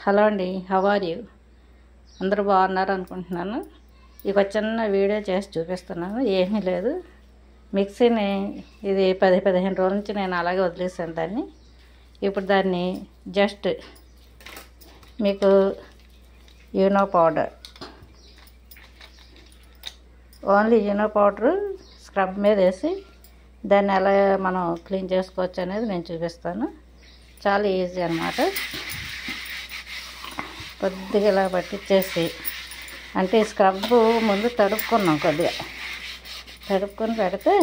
Hello అండి, how are you? అందరూ బాగున్నారు అనుకుంటున్నాను. ఇక చిన్న వీడియో చేసి చూపిస్తున్నాను. ఏమీ లేదు, మిక్సీని ఇది 10-15 రోజుల నుంచి నేను అలాగే వదిలేసాను దాన్ని. ఇప్పుడు దాన్ని జస్ట్ మీకు you know powder, only you know powder scrub మీద వేసి దాన్ని ఎలా మనం క్లీన్ చేసుకోవచ్చు అనేది నేను చూపిస్తాను. చాలా ఈజీ అన్నమాట. కొద్దిగా ఇలా పట్టించేసి, అంటే స్క్రబ్ ముందు తడుపుకున్నాం, కొద్దిగా తడుపుకొని పెడితే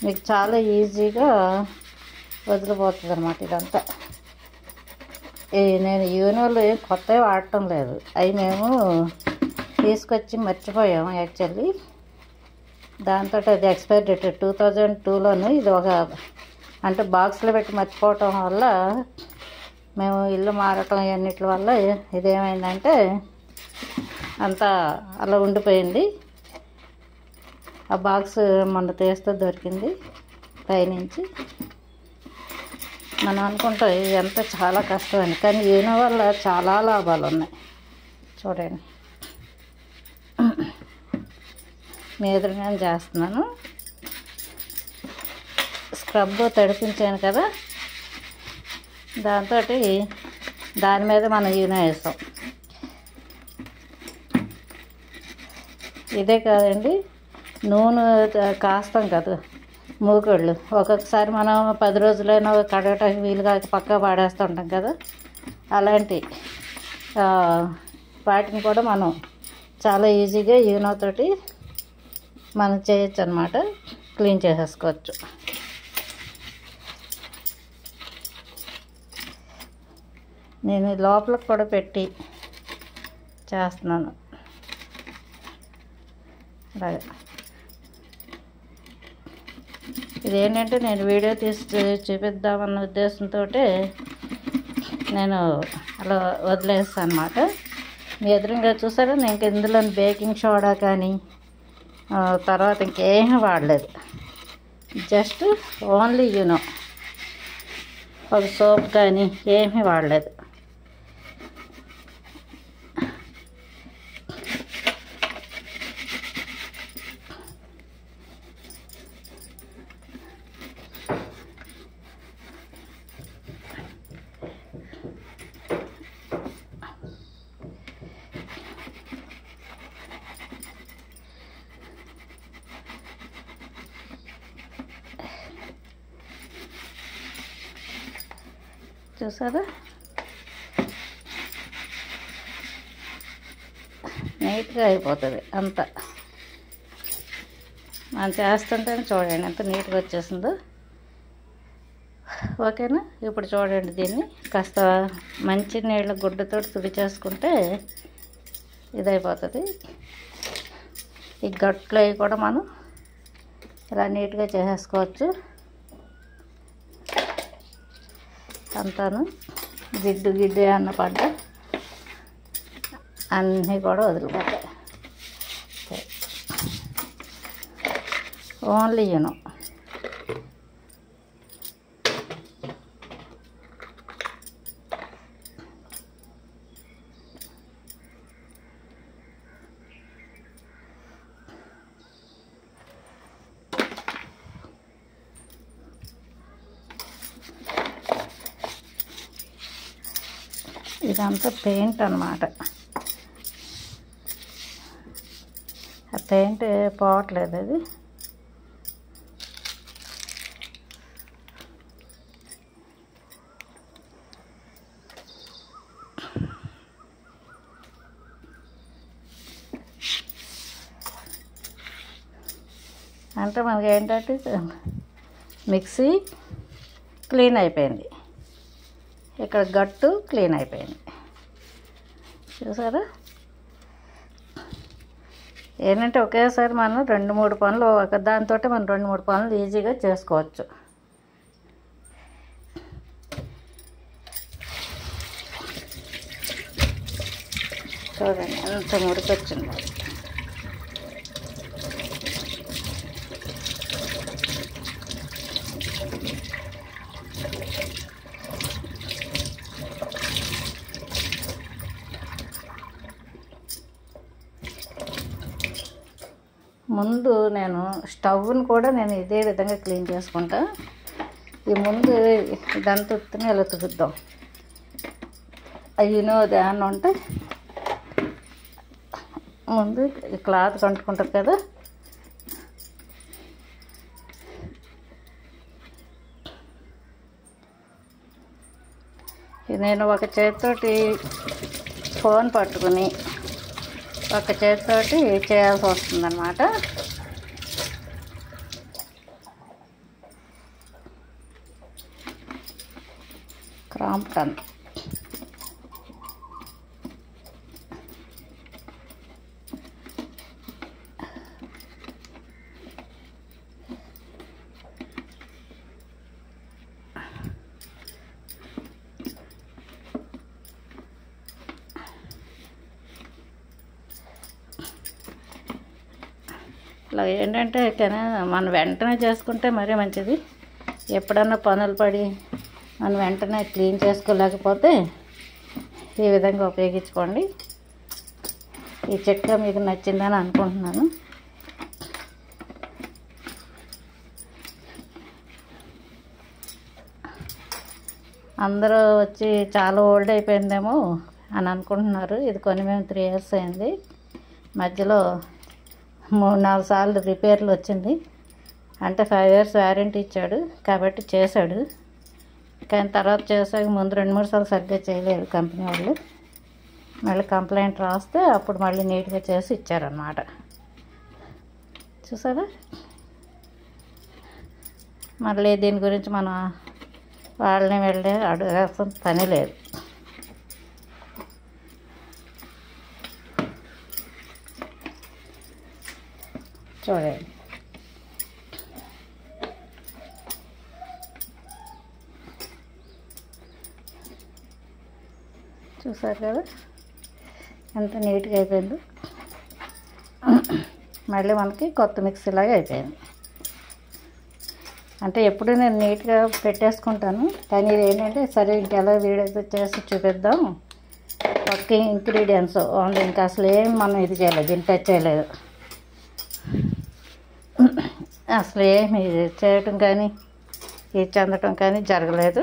మీకు చాలా ఈజీగా వదిలిపోతుంది అన్నమాట. ఇదంతా నేను యూనోలు కొత్తవి వాడటం లేదు, అవి మేము తీసుకొచ్చి మర్చిపోయాము యాక్చువల్లీ. దాంతో అది ఎక్స్పైర్ డేట్ 2002లోను. ఇది ఒక అంటే బాక్స్లో పెట్టి మర్చిపోవటం వల్ల, మేము ఇల్లు మారటం అన్నిటి వల్ల ఇదేమైందంటే అంతా అలా ఉండిపోయింది. ఆ బాక్స్ మొన్న తీస్తే దొరికింది పైనుంచి. మనం అనుకుంటాం ఎంత చాలా కష్టం అని, కానీ యూనో వల్ల చాలా లాభాలు ఉన్నాయి. చూడండి, మీ ఎదురుగానే చేస్తున్నాను. స్క్రబ్ తడిపించాను కదా, దాంతో దాని మీద మనం యూనో వేస్తాం. ఇదే కాదండి, నూనె కాస్తాం కదా మూకుళ్ళు, ఒక్కొక్కసారి మనం 10 రోజులైనా కడగటానికి వీలుగా పక్కా పాడేస్తూ ఉంటాం కదా, అలాంటి వాటిని కూడా మనం చాలా ఈజీగా యూనో తోటి మనం చేయొచ్చు అన్నమాట, క్లీన్ చేసేసుకోవచ్చు. నేను లోపలికి కూడా పెట్టి చేస్తున్నాను అలాగే. ఇదేంటంటే నేను వీడియో తీసి చూపిద్దామన్న ఉద్దేశంతో నేను అలా వదిలేస్తాను అన్నమాట. మీ ఎదురుగా చూసారా, నేను ఇందులో బేకింగ్ సోడా కానీ తర్వాత ఇంకేమీ వాడలేదు. జస్ట్ ఓన్లీ యూనో, ఒక సోప్ కానీ ఏమీ వాడలేదు. చూసారా, నీట్గా అయిపోతుంది అంతా. మనం చేస్తుంటేనే చూడండి ఎంత నీట్గా వచ్చేసిందో. ఓకేనా? ఇప్పుడు చూడండి, దీన్ని కాస్త మంచి నీళ్ళ గుడ్డతో తుడిచేసుకుంటే ఇదైపోతుంది. ఈ గట్లు అవి కూడా మనం ఇలా నీట్గా చేసేసుకోవచ్చు. అంతాను జిడ్డు గిడ్డు అన్న పడ్డ అన్నీ కూడా వదిలిపోతాయి. Only you know. ఇదంతా పెయింట్ అన్నమాట. ఆ పెయింట్ పోవట్లేదు అది. అంటే మనకి ఏంటంటే మిక్సీ క్లీన్ అయిపోయింది, ఇక్కడ గట్టు క్లీన్ అయిపోయింది. చూసారా, ఏంటంటే ఒకేసారి మనం 2-3 పనులు, ఒక దాంతో మనం 2-3 పనులు ఈజీగా చేసుకోవచ్చు. చూడండి ఎంత మురికొచ్చిందో. ముందు నేను స్టవ్ని కూడా నేను ఇదే విధంగా క్లీన్ చేసుకుంటా. ఈ ముందు ఇదంతా ఉత్తుని ఇలా తుడుద్దాం. అయ్యినో దాన్ని ఉంటే ముందు ఈ క్లాత్ కంటుకుంటుంది కదా, నేను ఒక చేతితోటి ఫోన్ పట్టుకుని ఒక చేతితోటి చేయాల్సి వస్తుందన్నమాట. క్రాంప్టన్ ఇలా ఏంటంటే మనం వెంటనే చేసుకుంటే మరీ మంచిది. ఎప్పుడన్నా పనులు పడి మనం వెంటనే క్లీన్ చేసుకోలేకపోతే ఈ విధంగా ఉపయోగించుకోండి. ఈ చిట్కా మీకు నచ్చిందని అనుకుంటున్నాను. అందరూ వచ్చి చాలా ఓల్డ్ అయిపోయిందేమో అని అనుకుంటున్నారు. ఇది కొని మేము 3 years అయింది. మధ్యలో 3-4 సార్లు రిపేర్లు వచ్చింది. అంటే 5 years వారంటీ ఇచ్చాడు కాబట్టి చేశాడు. కానీ తర్వాత చేసాక ముందు 2-3 సార్లు సరిగ్గా చేయలేదు కంపెనీ వాళ్ళు. మళ్ళీ కంప్లైంట్ రాస్తే అప్పుడు మళ్ళీ నీట్గా చేసి ఇచ్చారన్నమాట. చూసారా, మళ్ళీ దీని గురించి మనం వాళ్ళని వెళ్ళి అడగాల్సిన పని లేదు. చూడండి, చూసారు కదా ఎంత నీట్గా అయిపోయింది. మళ్ళీ మనకి కొత్త మిక్సీలాగా అయిపోయింది. అంటే ఎప్పుడు నేను నీట్గా పెట్టేసుకుంటాను, కానీ ఇది ఏంటంటే సరే ఇంకెలా వీడియో చేసి చూపిద్దాం. ఒక్క ఇంగ్రీడియంట్స్ ఓన్లీ, ఇంకా అసలు ఏం మనం ఇది చేయలేదు, దీన్ని టచ్ చేయలేదు. అసలు ఏమి చేయటం కానీ ఇది చెందటం కానీ జరగలేదు.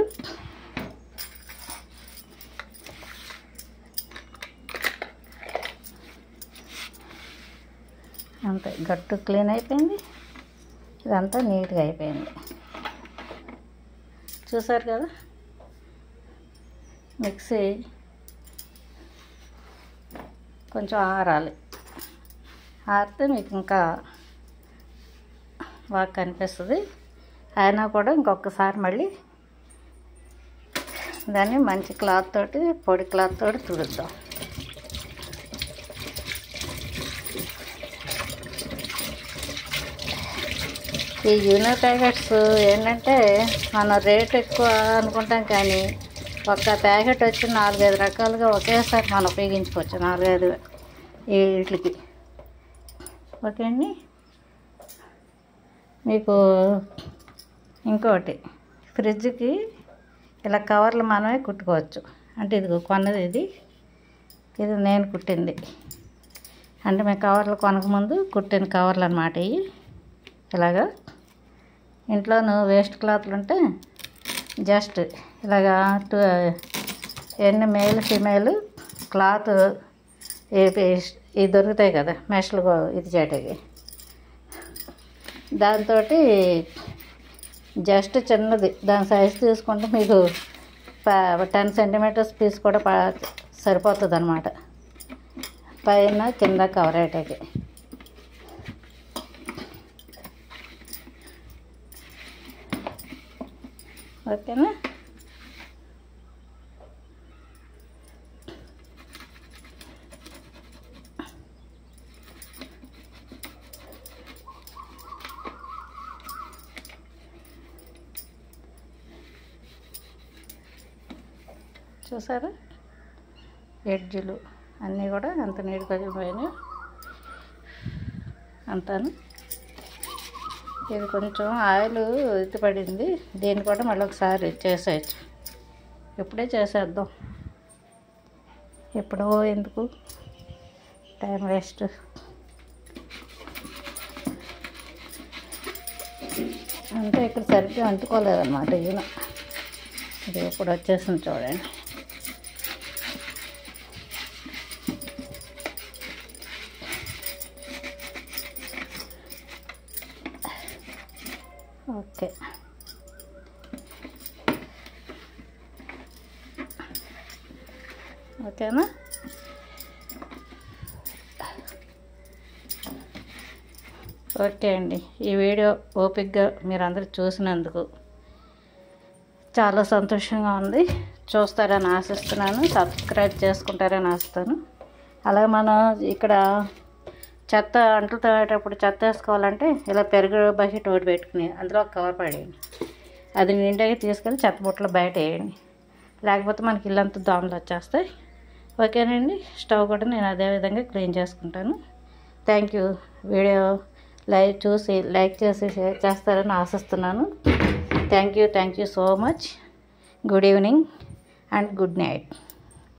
అంతే, గట్టు క్లీన్ అయిపోయింది. ఇదంతా నీట్గా అయిపోయింది. చూసారు కదా, మిక్సీ కొంచెం ఆరాలి. ఆరితే మీకు ఇంకా బాగా కనిపిస్తుంది. అయినా కూడా ఇంకొకసారి మళ్ళీ దాన్ని మంచి క్లాత్ తోటి, పొడి క్లాత్ తోటి తుడుద్దాం. ఈ యూనో ప్యాకెట్స్ ఏంటంటే మనం రేట్ ఎక్కువ అనుకుంటాం, కానీ ఒక్క ప్యాకెట్ వచ్చి 4-5 రకాలుగా ఒకేసారి మనం ఉపయోగించుకోవచ్చు. 4-5 వీటికి. ఓకే అండి. మీకు ఇంకోటి, ఫ్రిడ్జ్కి ఇలా కవర్లు మనమే కుట్టుకోవచ్చు. అంటే ఇది కొన్నది, ఇది నేను కుట్టింది. అంటే మేము కవర్లు కొనకముందు కుట్టిన కవర్లు అన్నమాట ఇవి. ఇలాగా ఇంట్లోనూ వేస్ట్ క్లాత్లు ఉంటే జస్ట్ ఇలాగా ఎన్ని మేల్ ఫిమేల్ క్లాత్ ఇవి దొరుకుతాయి కదా మెషలు ఇది చేయటానికి, దాంతో జస్ట్ చిన్నది దాని సైజు తీసుకుంటే మీకు 10 centimeters పీస్ కూడా సరిపోతుంది అన్నమాట. పైన కింద కవర్ అయ్యేటకి. ఓకేనా. చూసారా, ఎడ్జులు అన్నీ కూడా అంత నీట్గా పోయినాయి అంతాను. ఇది కొంచెం ఆయిల్ ఎత్తి పడింది, దీన్ని కూడా మళ్ళీ ఒకసారి చేసేయచ్చు. ఇప్పుడే చేసేద్దాం, ఎప్పుడో ఎందుకు టైం వేస్ట్. అంటే ఇక్కడ సరిగ్గా అంటుకోలేదన్నమాట ఈయన. ఇది ఇప్పుడు వచ్చేసింది చూడండి. ఓకే, ఓకేనా? ఓకే అండి, ఈ వీడియో ఓపికగా మీరందరూ చూసినందుకు చాలా సంతోషంగా ఉంది. చూస్తారని ఆశిస్తున్నాను, సబ్స్క్రైబ్ చేసుకుంటారని ఆశిస్తాను. అలాగే మనం ఇక్కడ చెత్త అంట్లు తోమేటప్పుడు చెత్త వేసుకోవాలంటే ఇలా పెరుగు బకెట్ ఒకటి పెట్టుకుని అందులో ఒక కవర్ పడేయండి. అది నిండాగా తీసుకెళ్ళి చెత్త బుట్టలో బయట వేయండి. లేకపోతే మనకి ఇల్లంతా దోమలు వచ్చేస్తాయి. ఓకేనండి, స్టవ్ కూడా నేను అదే విధంగా క్లీన్ చేసుకుంటాను. Thank you. వీడియో చూసి లైక్ చేసి షేర్ చేస్తారని ఆశిస్తున్నాను. Thank you so much. Good evening and good night.